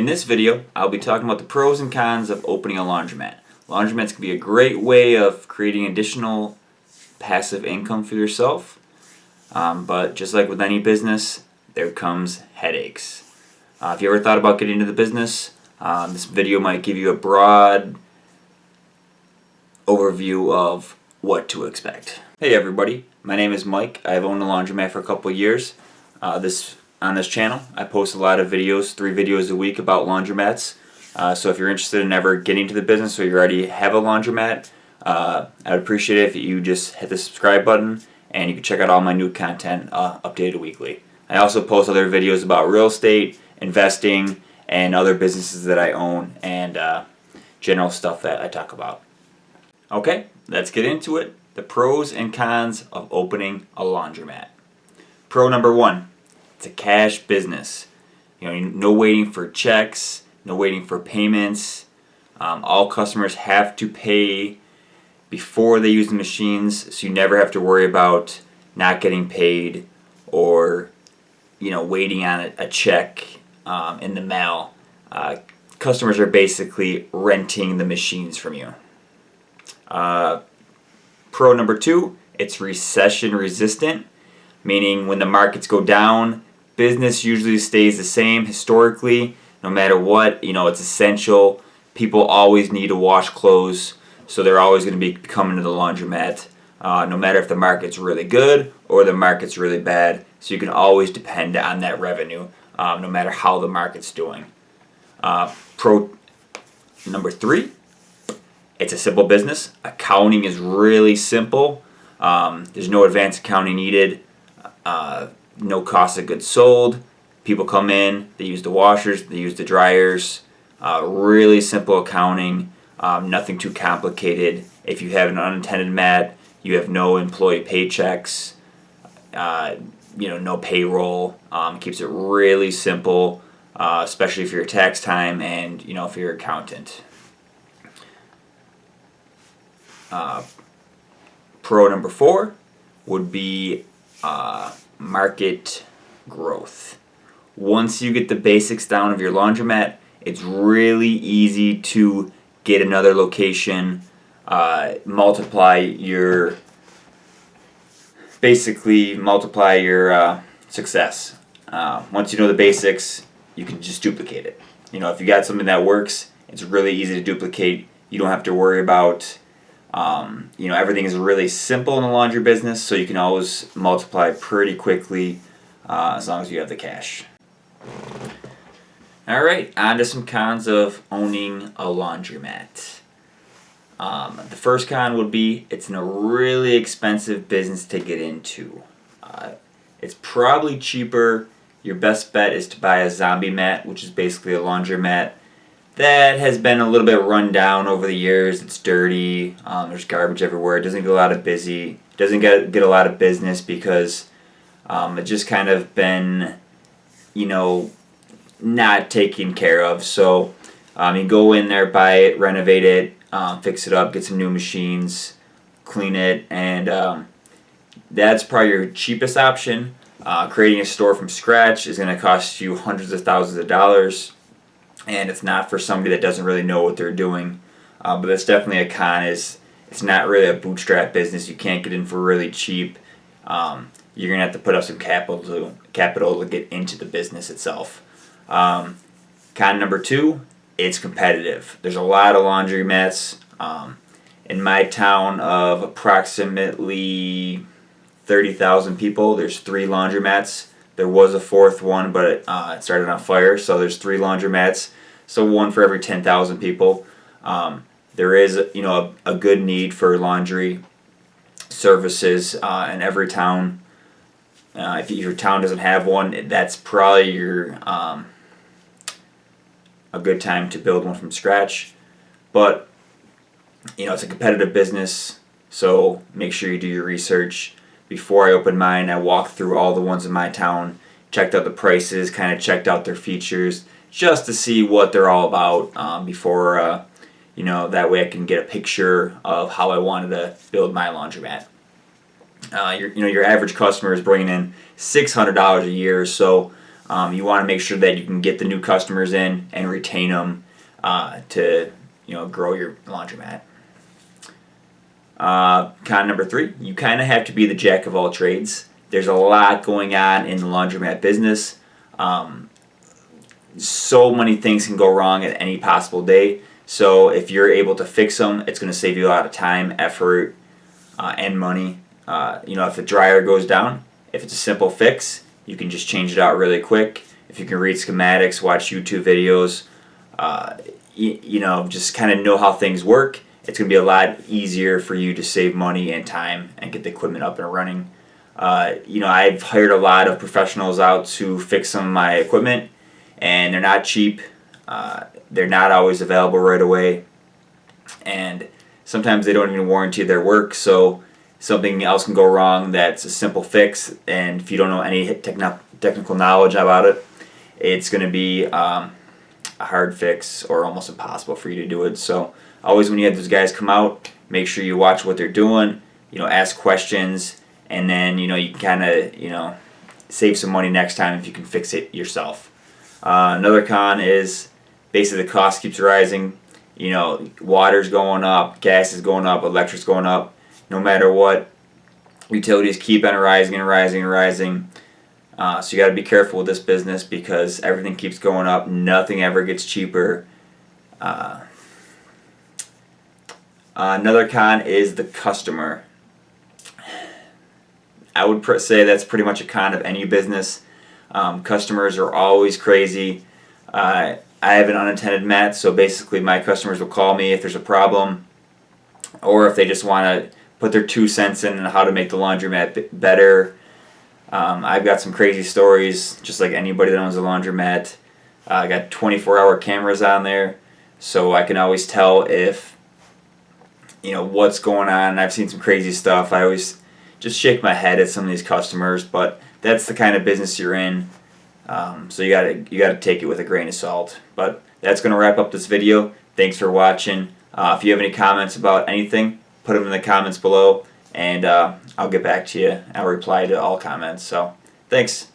In this video, I'll be talking about the pros and cons of opening a laundromat. Laundromats can be a great way of creating additional passive income for yourself, but just like with any business, there comes headaches. If you ever thought about getting into the business, this video might give you a broad overview of what to expect. Hey everybody, my name is Mike. I've owned a laundromat for a couple of years. On this channel, I post a lot of videos, 3 videos a week about laundromats. So if you're interested in ever getting into the business or you already have a laundromat, I would appreciate it if you just hit the subscribe button and you can check out all my new content updated weekly. I also post other videos about real estate, investing, and other businesses that I own and general stuff that I talk about. Okay, let's get into it. The pros and cons of opening a laundromat. Pro number 1. It's a cash business. No waiting for checks, no waiting for payments. All customers have to pay before they use the machines, so you never have to worry about not getting paid or waiting on a check in the mail. Customers are basically renting the machines from you. Pro number 2, it's recession resistant, meaning when the markets go down, business usually stays the same historically. No matter what, it's essential. People always need to wash clothes, so they're always going to be coming to the laundromat, no matter if the market's really good or the market's really bad. So you can always depend on that revenue, no matter how the market's doing. Pro number 3, it's a simple business. Accounting is really simple. There's no advanced accounting needed. No cost of goods sold. People come in, they use the washers, they use the dryers. Really simple accounting, nothing too complicated. If you have an unattended mat, you have no employee paychecks, no payroll. Keeps it really simple, especially for your tax time and for your accountant. Pro number 4 would be market growth. Once you get the basics down of your laundromat, it's really easy to get another location, multiply your success. Once you know the basics, you can just duplicate it. If you got something that works, it's really easy to duplicate. You don't have to worry about everything is really simple in the laundry business, so you can always multiply pretty quickly as long as you have the cash. Alright, on to some cons of owning a laundromat. The first con would be it's a really expensive business to get into. It's probably cheaper. Your best bet is to buy a zombie mat, which is basically a laundromat that has been a little bit run down over the years. It's dirty. There's garbage everywhere. It doesn't get a lot of get a lot of business because it's just kind of been, not taken care of. So you go in there, buy it, renovate it, fix it up, get some new machines, clean it, and that's probably your cheapest option. Creating a store from scratch is going to cost you hundreds of thousands of dollars. And it's not for somebody that doesn't really know what they're doing. But that's definitely a con. It's not really a bootstrap business. You can't get in for really cheap. You're going to have to put up some capital to get into the business itself. Con number 2, it's competitive. There's a lot of laundromats. In my town of approximately 30,000 people, there's 3 laundromats. There was a 4th one, but it started on fire, so there's 3 laundromats, so 1 for every 10,000 people. There is, a good need for laundry services in every town. If your town doesn't have one, that's probably a good time to build one from scratch. But it's a competitive business, so make sure you do your research. Before I opened mine, I walked through all the ones in my town, checked out the prices, kind of checked out their features, just to see what they're all about before, that way I can get a picture of how I wanted to build my laundromat. Your average customer is bringing in $600 a year, so You want to make sure that you can get the new customers in and retain them to grow your laundromat. Con number 3, you kind of have to be the jack of all trades. There's a lot going on in the laundromat business. So many things can go wrong at any possible day. So if you're able to fix them, it's going to save you a lot of time, effort, and money. If the dryer goes down, if it's a simple fix, you can just change it out really quick. If you can read schematics, watch YouTube videos, just kind of know how things work, it's going to be a lot easier for you to save money and time and get the equipment up and running. I've hired a lot of professionals out to fix some of my equipment, and they're not cheap. They're not always available right away, and sometimes they don't even warranty their work, so something else can go wrong that's a simple fix, and if you don't know any technical knowledge about it, it's going to be a hard fix or almost impossible for you to do it. So always when you have those guys come out, make sure you watch what they're doing, ask questions, and then you can kind of save some money next time if you can fix it yourself. Another con is basically the cost keeps rising. Water's going up, gas is going up, electric's going up. No matter what, utilities keep on rising and rising and rising. So you got to be careful with this business because everything keeps going up. Nothing ever gets cheaper. Another con is the customer. I would say that's pretty much a con of any business. Customers are always crazy. I have an unattended mat, so basically my customers will call me if there's a problem or if they just want to put their 2 cents in on how to make the laundromat better. I've got some crazy stories, just like anybody that owns a laundromat. I got 24-hour cameras on there, so I can always tell if what's going on. I've seen some crazy stuff. I always just shake my head at some of these customers, but that's the kind of business you're in. So you gotta take it with a grain of salt. But that's gonna wrap up this video. Thanks for watching. If you have any comments about anything, put them in the comments below, and I'll get back to you. I'll reply to all comments. So thanks.